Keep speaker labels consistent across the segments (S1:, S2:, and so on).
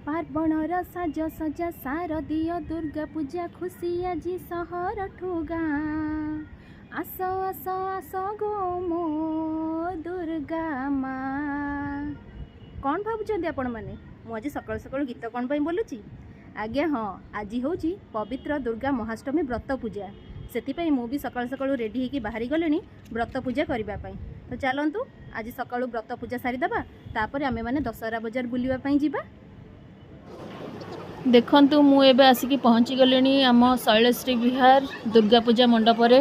S1: पार्वणर साज सजा शारदीय दुर्गा पूजा खुशी आज सहर ठुगा आस आस आस गो मो दुर्गा माँ। कौन भावुं आपण मैंने मुझे सकाल सकाल गीत कौन पर बोलूँ? आज्ञा हाँ, आज हूँ पवित्र दुर्गा महाष्टमी व्रत पूजा। से मु भी सकाल सकाल रेडी होकर बाहरी गले व्रत पूजा करने। तो चलतु आज सकालू व्रत पूजा सारीदे तापर आमे मैंने दशहरा बजार बुलवाई जावा। देखंतु मु एबे आसिकी पहुँची गलिनी आम शैलश्री विहार दुर्गा पूजा मंडप रे।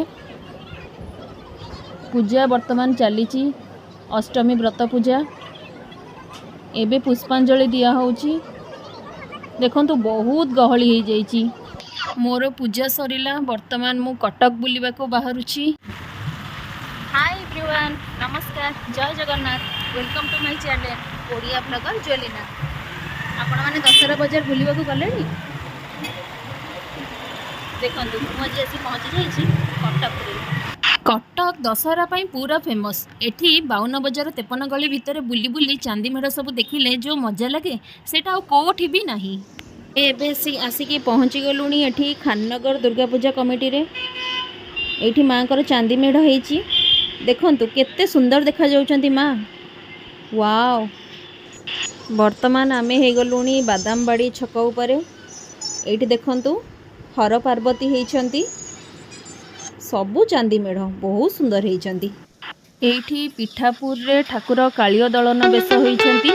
S1: पूजा वर्तमान चली अष्टमी व्रत पूजा। एबे पुष्पांजलि दिया होची। देखंतु बहुत गहली हो जाइची। मोर पूजा सरीला वर्तमान मु कटक बुलिबा को बाहरुची। हाय एवरीवन, नमस्कार, जय Jagannath, welcome to my channel Odia blogger Jwelina. आपण माने दशहरा बाजार बुलिबा को गले देखंतु मुझे आसी पहुँची जाइए कटक रे। कटक दशहरा पाई पूरा फेमस। एठी 52 बजार 53 गली भितर बुली बुली चांदी मेढ़ सब देखिले जो मजा लगे सेटा कोठी भी नहीं। एबे आसिकी पहुँची गलुनी एठी खाननगर दुर्गा पूजा कमिटी रे। एठी माँ कर चांदी मेढ़ होईची। देखंतु केते सुंदर देखा जाउचंती माँ। वाओ, वर्तमान आमे हे गलुनी बादामबाड़ी छक उपरे। एठी देखंतु हर पार्वती हेइचंती। सबु चांदी मेढ़ बहुत सुंदर हेइचंती। एठी पिठापुर रे ठाकुर कालियो दलन बेस होइचंती।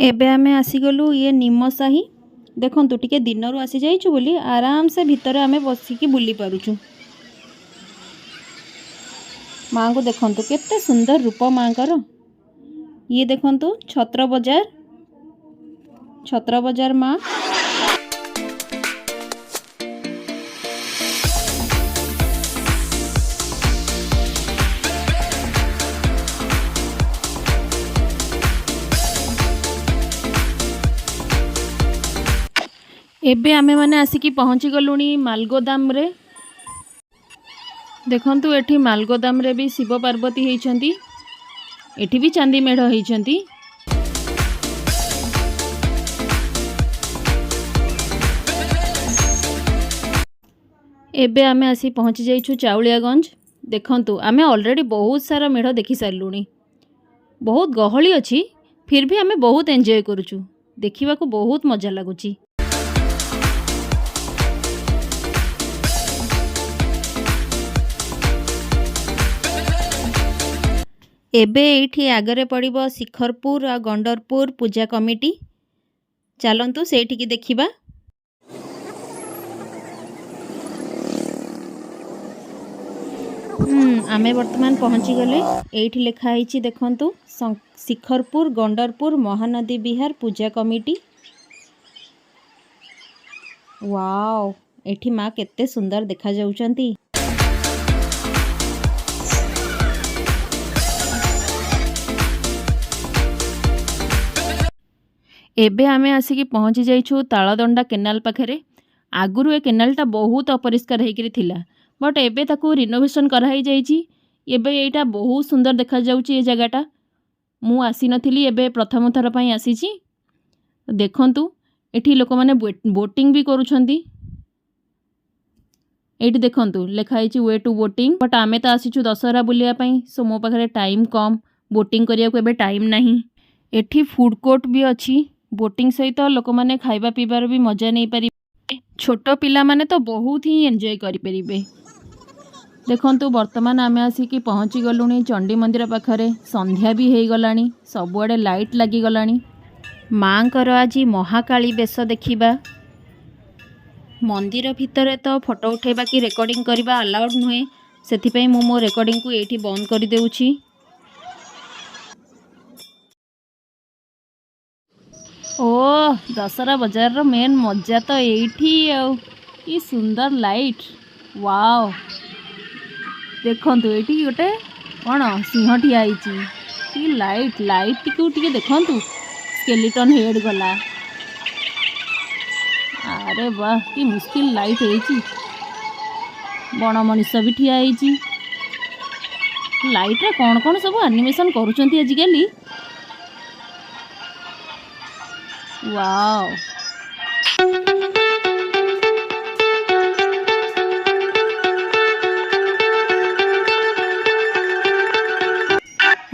S1: एबे आमे आसीगलु ये निमसाही। देखंतु टिके दिनरू आसी जाइछु बोली आराम से भितर आमे बसिकी बुली पारुछु। माँ को देखंतु केते सुंदर रूप माँ कर। ये देखंतु छत्र बाजार माँ। एबे आमे माने आसिकी पहुँची गलुनी मालगोदाम रे। देखंतु एठी मालगोदाम रे भी शिव पार्वती हेइचंती। एठी भी चांदी मेढ़ हेइचंती। एबे आमे आसी पहुँची जाइछु चाउलियागंज। देखंतु आमे ऑलरेडी बहुत सारा मेढ़ देखि सारलुनी। बहुत गहली अछि फिर भी आमे बहुत एंजॉय करूछु। देखिबा को बहुत मजा लागुची। एबे एठी आगरे पड़िबो शिखरपुर आ गंडरपुर पूजा कमिटी। चलंतु सेठी की देखिबा। आमे वर्तमान पहुँची गले। एठी लिखा हिची देखंतु शिखरपुर गंडरपुर महानदी विहार पूजा कमिटी। वाओ, एठी माँ केते सुंदर देखा जाउचंती। एबे आमे आसिकी पहुँची जाइछु तालदंडा केनाल पाखरे। आगुरु ए केनालटा बहुत अपरिष्कार होइकरी थिला, बट एबे ताकू रिनोवेशन कराई जाइछि। एबे एटा बहुत सुंदर देखा जाउछि। ए जगहटा मु आसी नथिली, एबे प्रथम थर पई आसीछि। देखंतु एठी लोक माने बोटिंग भी करूछंती। एठी देखंतु लेखा हिची वे टू बोटिंग, बट आमे त आसीछु दशहरा बुलिया पई, सो मो पाखरे टाइम कम, बोटिंग करिया को एबे टाइम नाही। एठी फूड कोर्ट भी अछि। बोटिंग सहित लोक माने खाइबा पीबार भी मजा नहीं पारि। छोट पिला माने तो बहुत ही एंजॉय करि परिबे। देखंतु वर्तमान आमे आसिकी पहुँची गलुनी चंडी मंदिर पाखरे। संध्या भी हेई गलानी, सबुआडे लाइट लगी गलानी। माँ कर आज महाकाली बेश देखिबा। मंदिर भितर तो फोटो उठेबा कि रेकर्डिंग करबा अलाउड नुहे, सेथिपई मु मो रेकर्डिंग को एठी बंद कर देउछि। ओ दशहरा बाजार रो मेन मजा तो एठी आउ कि सुंदर लाइट। वाओ, देखंतु एठी गोटे कौन सिंह ठिया आइची। कि लाइट टिके देखंतु स्केलेटन हेड गला। अरे वाह कि मुश्किल लाइट है। बण मनीष भी ठिया होइछि। लाइट रे कौन कौन सब एनिमेशन करूछंती आजिकली। वाओ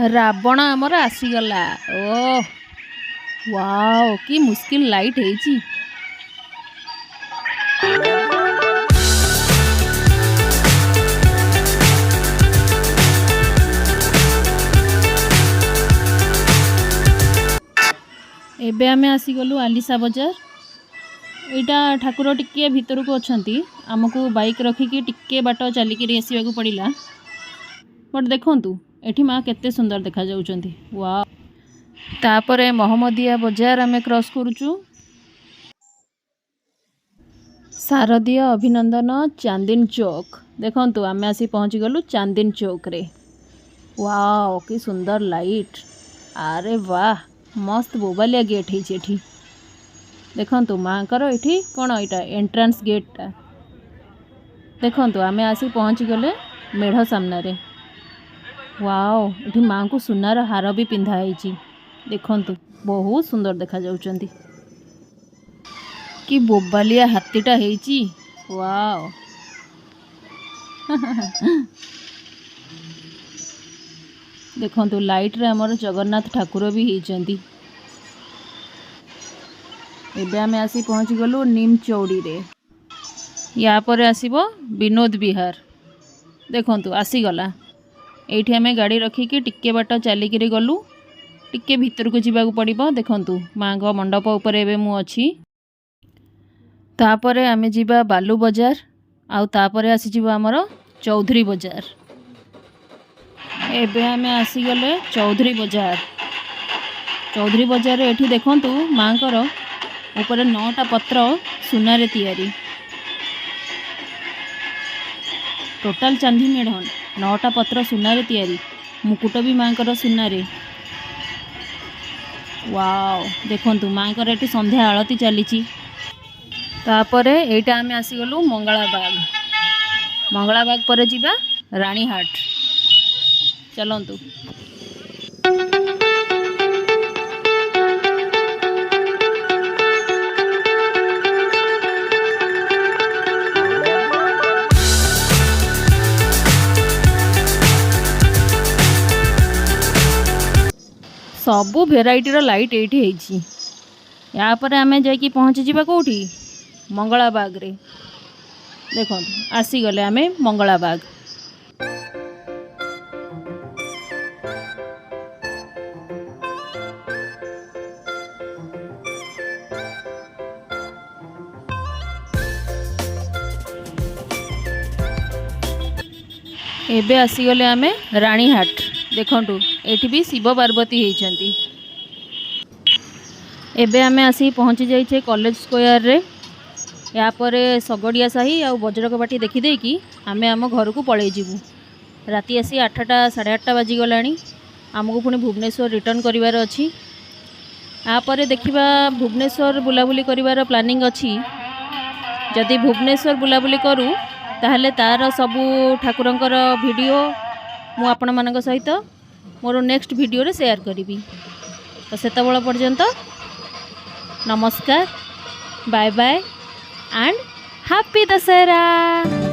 S1: रावण आमर आसीगला। ओ वाओ कि मुश्किल लाइट है। एबे आमे आसीगलु आलिसा बाजार। यहाँ ठाकुर टिके भितर को अच्छी आमको बाइक रखिकी टिके बाट चलिकी आसवाक पड़ा। बट देखु एठी माँ केते सुंदर देखा जाउछंती। वाह तापरे मोहम्मदिया बाजार आमे क्रॉस करूचु। शारदीय अभिनंदन चांदिन चौक देखंतु आमे आसी पहुँची गलु चांदिन चौक रे। वाह कि सुंदर लाइट। अरे वाह मस्त बोबालिया गेट है। देखंतु माँ कर एठी कौन यहाँ एंट्रांस गेटा देखंतु आमे आसी पहुँची गले मेढ़ सामना रे। वाओ एठी माँ को सुनार हार भी पिंधा है। देखंतु बहुत सुंदर देखा जाउछंती। कि बोबालिया हाथीटा हेची। वाओ देखंतु लाइट रे हमर जगन्नाथ ठाकुर भी हेचंती। एबे आमे आसी पहुँची गलु नीम चौड़ी रे। या परे आसीबो विनोद विहार। देखंतु आसीगला एठी आमे गाड़ी रखिकी टिके बाट चलिकी गलु। टिके भितर को जीवाक पड़िबो। देखंतु माँ को मंडप ऊपर एबे मु अछि। तापरे आमे जीवा बालू बाजार आउ तापरे आसी जीवा हमर चौधरी बाजार। एबे आमे आसी गले चौधरी बाजार। चौधरी बाजार रे एठी देखंतु माँ कर ऊपर 9टा पत्र सुना रे तैयारी। टोटाल चांदी मेढ़ 9टा पत्र सुना रे तैयारी। मुकुट भी माँ कर सुना रे। वाओ देखंतु माँ कर एठी संध्या आळती चलीची। तापरे एटा आमे आसी गलु मंगलाबाग। मंगलाबाग परे जीवा रानीहाट। चलंतु सबू भेराइटीर लाइट एठी हेची। या परे आमे जाकी पहुँची जीवा कोठी मंगलाबाग रे। देखंतु आसी गले आमे मंगलाबाग। एबे आसी गले आमे रानीहाट। देखंतु एठी भी शिव पार्वती हेचंती। एबे आमे आसी पहुँची जाइछे कॉलेज स्क्वायर रे। या परे सगड़िया साही आ बज्रक बाटी देखी देकी आमे आम घर को पळेई जीवु। राति आसी 8टा 8:30 बाजी गलानी। आमको पुणी भुवनेश्वर रिटर्न करिवार अछि। आ परे देखिबा भुवनेश्वर बुलाबुली करिवार प्लानिंग अछि। जदि भुवनेश्वर बुलाबुली करू ताहले तार सबू ठाकुरंकर वीडियो मु आपण मानक सहित मोर नेक्स्ट वीडियो रे शेयर करी। तो सेतबेला पर्यंत नमस्कार bye bye and happy Dussehra.